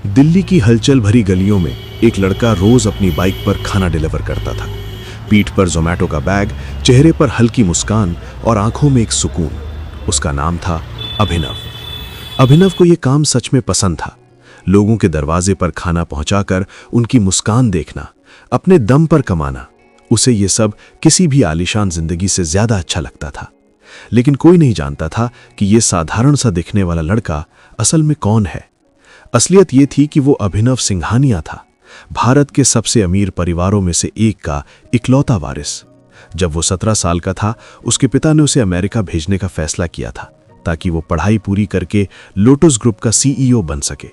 दिल्ली की हलचल भरी गलियों में एक लड़का रोज अपनी बाइक पर खाना डिलीवर करता था। पीठ पर जोमैटो का बैग, चेहरे पर हल्की मुस्कान और आंखों में एक सुकून। उसका नाम था अभिनव। अभिनव को यह काम सच में पसंद था। लोगों के दरवाजे पर खाना पहुंचाकर उनकी मुस्कान देखना, अपने दम पर कमाना, उसे ये सब किसी भी आलीशान जिंदगी से ज्यादा अच्छा लगता था। लेकिन कोई नहीं जानता था कि यह साधारण सा दिखने वाला लड़का असल में कौन है। असलियत यह थी कि वो अभिनव सिंघानिया था, भारत के सबसे अमीर परिवारों में से एक का इकलौता वारिस। जब वो 17 साल का था, उसके पिता ने उसे अमेरिका भेजने का फैसला किया था ताकि वो पढ़ाई पूरी करके लोटस ग्रुप का सीईओ बन सके।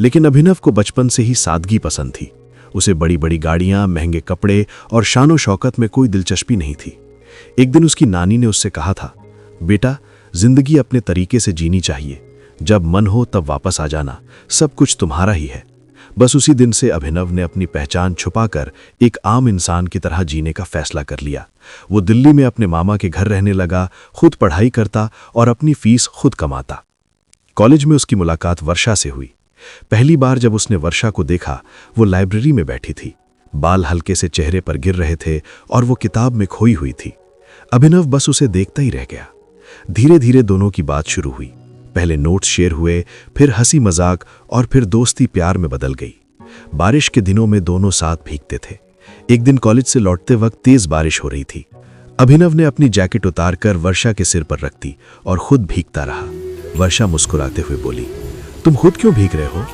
लेकिन अभिनव को बचपन से ही सादगी पसंद थी। उसे बड़ी बड़ी गाड़ियां, महंगे कपड़े और शानो शौकत में कोई दिलचस्पी नहीं थी। एक दिन उसकी नानी ने उससे कहा था, बेटा, जिंदगी अपने तरीके से जीनी चाहिए। जब मन हो तब वापस आ जाना, सब कुछ तुम्हारा ही है। बस उसी दिन से अभिनव ने अपनी पहचान छुपाकर एक आम इंसान की तरह जीने का फैसला कर लिया। वो दिल्ली में अपने मामा के घर रहने लगा, खुद पढ़ाई करता और अपनी फीस खुद कमाता। कॉलेज में उसकी मुलाकात वर्षा से हुई। पहली बार जब उसने वर्षा को देखा, वो लाइब्रेरी में बैठी थी। बाल हल्के से चेहरे पर गिर रहे थे और वो किताब में खोई हुई थी। अभिनव बस उसे देखता ही रह गया। धीरे धीरे दोनों की बात शुरू हुई। पहले नोट्स शेयर हुए, फिर हंसी मजाक और फिर दोस्ती प्यार में बदल गई। बारिश के दिनों में दोनों साथ भीगते थे। एक दिन कॉलेज से लौटते वक्त तेज बारिश हो रही थी। अभिनव ने अपनी जैकेट उतारकर वर्षा के सिर पर रख दी और खुद भीगता रहा। वर्षा मुस्कुराते हुए बोली, तुम खुद क्यों भीग रहे हो?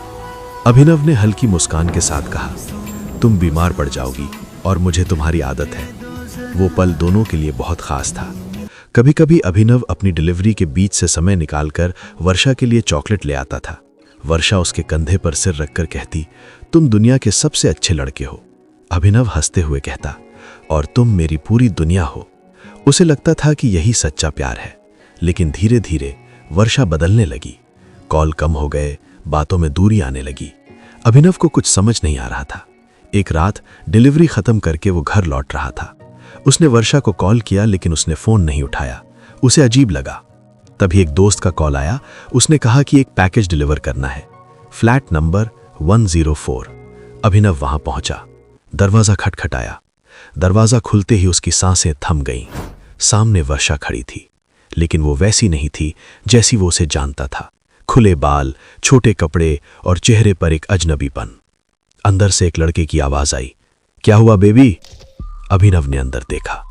अभिनव ने हल्की मुस्कान के साथ कहा, तुम बीमार पड़ जाओगी और मुझे तुम्हारी आदत है। वो पल दोनों के लिए बहुत खास था। कभी कभी अभिनव अपनी डिलीवरी के बीच से समय निकालकर वर्षा के लिए चॉकलेट ले आता था। वर्षा उसके कंधे पर सिर रखकर कहती, तुम दुनिया के सबसे अच्छे लड़के हो। अभिनव हंसते हुए कहता, और तुम मेरी पूरी दुनिया हो। उसे लगता था कि यही सच्चा प्यार है। लेकिन धीरे धीरे वर्षा बदलने लगी। कॉल कम हो गए, बातों में दूरी आने लगी। अभिनव को कुछ समझ नहीं आ रहा था। एक रात डिलीवरी खत्म करके वो घर लौट रहा था। उसने वर्षा को कॉल किया, लेकिन उसने फोन नहीं उठाया। उसे अजीब लगा। तभी एक दोस्त का कॉल आया। उसने कहा कि एक पैकेज डिलीवर करना है, फ्लैट नंबर 104। अभिनव वहां पहुंचा। दरवाजा खटखटाया। दरवाजा खुलते ही उसकी सांसें थम गईं। सामने वर्षा खड़ी थी, लेकिन वो वैसी नहीं थी जैसी वो उसे जानता था। खुले बाल, छोटे कपड़े और चेहरे पर एक अजनबीपन। अंदर से एक लड़के की आवाज आई, क्या हुआ बेबी? अभिनव ने अंदर देखा।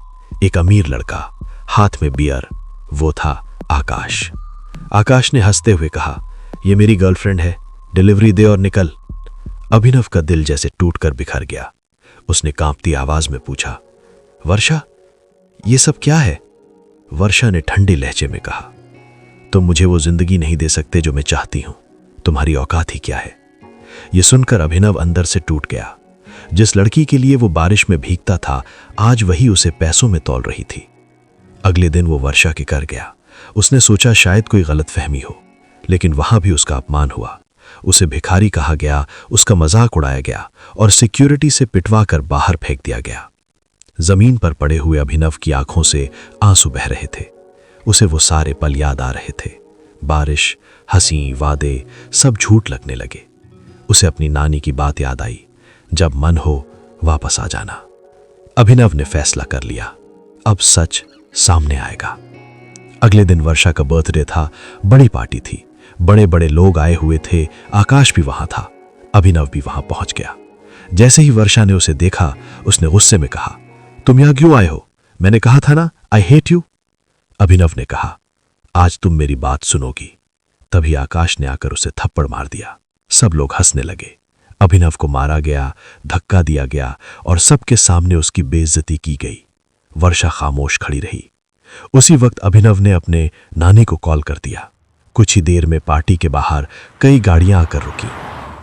एक अमीर लड़का, हाथ में बियर। वो था आकाश। आकाश ने हंसते हुए कहा, यह मेरी गर्लफ्रेंड है, डिलीवरी दे और निकल। अभिनव का दिल जैसे टूटकर बिखर गया। उसने कांपती आवाज में पूछा, वर्षा, ये सब क्या है? वर्षा ने ठंडे लहजे में कहा, तुम मुझे वो जिंदगी नहीं दे सकते जो मैं चाहती हूं। तुम्हारी औकात ही क्या है? यह सुनकर अभिनव अंदर से टूट गया। जिस लड़की के लिए वो बारिश में भीगता था, आज वही उसे पैसों में तौल रही थी। अगले दिन वो वर्षा के घर गया। उसने सोचा शायद कोई गलतफहमी हो, लेकिन वहां भी उसका अपमान हुआ। उसे भिखारी कहा गया, उसका मजाक उड़ाया गया और सिक्योरिटी से पिटवा कर बाहर फेंक दिया गया। जमीन पर पड़े हुए अभिनव की आंखों से आंसू बह रहे थे। उसे वो सारे पल याद आ रहे थे। बारिश, हंसी, वादे, सब झूठ लगने लगे। उसे अपनी नानी की बात याद आई, जब मन हो वापस आ जाना। अभिनव ने फैसला कर लिया, अब सच सामने आएगा। अगले दिन वर्षा का बर्थडे था। बड़ी पार्टी थी। बड़े बड़े लोग आए हुए थे। आकाश भी वहां था। अभिनव भी वहां पहुंच गया। जैसे ही वर्षा ने उसे देखा, उसने गुस्से में कहा, तुम यहां क्यों आए हो? मैंने कहा था ना, आई हेट यू। अभिनव ने कहा, आज तुम मेरी बात सुनोगी। तभी आकाश ने आकर उसे थप्पड़ मार दिया। सब लोग हंसने लगे। अभिनव को मारा गया, धक्का दिया गया और सबके सामने उसकी बेइज्जती की गई। वर्षा खामोश खड़ी रही। उसी वक्त अभिनव ने अपने नानी को कॉल कर दिया। कुछ ही देर में पार्टी के बाहर कई गाड़ियां आकर रुकी।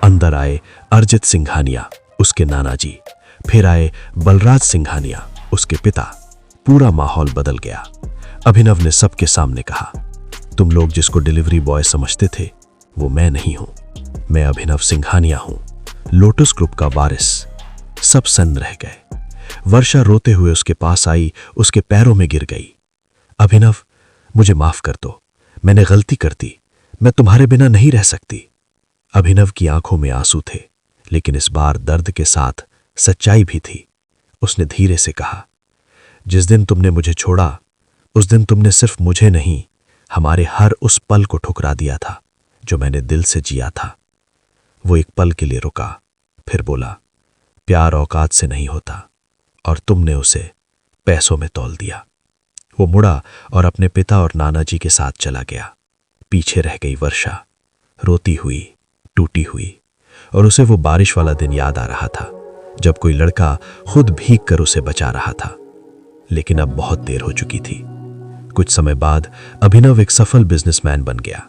अंदर आए अरजित सिंघानिया, उसके नाना जी। फिर आए बलराज सिंघानिया, उसके पिता। पूरा माहौल बदल गया। अभिनव ने सबके सामने कहा, तुम लोग जिसको डिलीवरी बॉय समझते थे, वो मैं नहीं हूं। मैं अभिनव सिंघानिया हूं, लोटस ग्रुप का वारिस। सब सन्न रह गए। वर्षा रोते हुए उसके पास आई, उसके पैरों में गिर गई। अभिनव, मुझे माफ कर दो, मैंने गलती कर दी। मैं तुम्हारे बिना नहीं रह सकती। अभिनव की आंखों में आंसू थे, लेकिन इस बार दर्द के साथ सच्चाई भी थी। उसने धीरे से कहा, जिस दिन तुमने मुझे छोड़ा उस दिन तुमने सिर्फ मुझे नहीं, हमारे हर उस पल को ठुकरा दिया था जो मैंने दिल से जिया था। वो एक पल के लिए रुका, फिर बोला, प्यार औकात से नहीं होता और तुमने उसे पैसों में तौल दिया। वो मुड़ा और अपने पिता और नाना जी के साथ चला गया। पीछे रह गई वर्षा, रोती हुई, टूटी हुई, और उसे वो बारिश वाला दिन याद आ रहा था जब कोई लड़का खुद भीग कर उसे बचा रहा था। लेकिन अब बहुत देर हो चुकी थी। कुछ समय बाद अभिनव एक सफल बिजनेसमैन बन गया,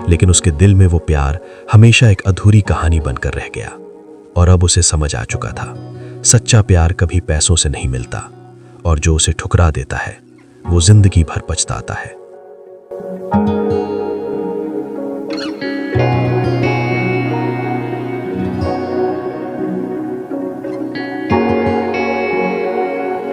लेकिन उसके दिल में वो प्यार हमेशा एक अधूरी कहानी बनकर रह गया। और अब उसे समझ आ चुका था, सच्चा प्यार कभी पैसों से नहीं मिलता, और जो उसे ठुकरा देता है वो जिंदगी भर पछताता है।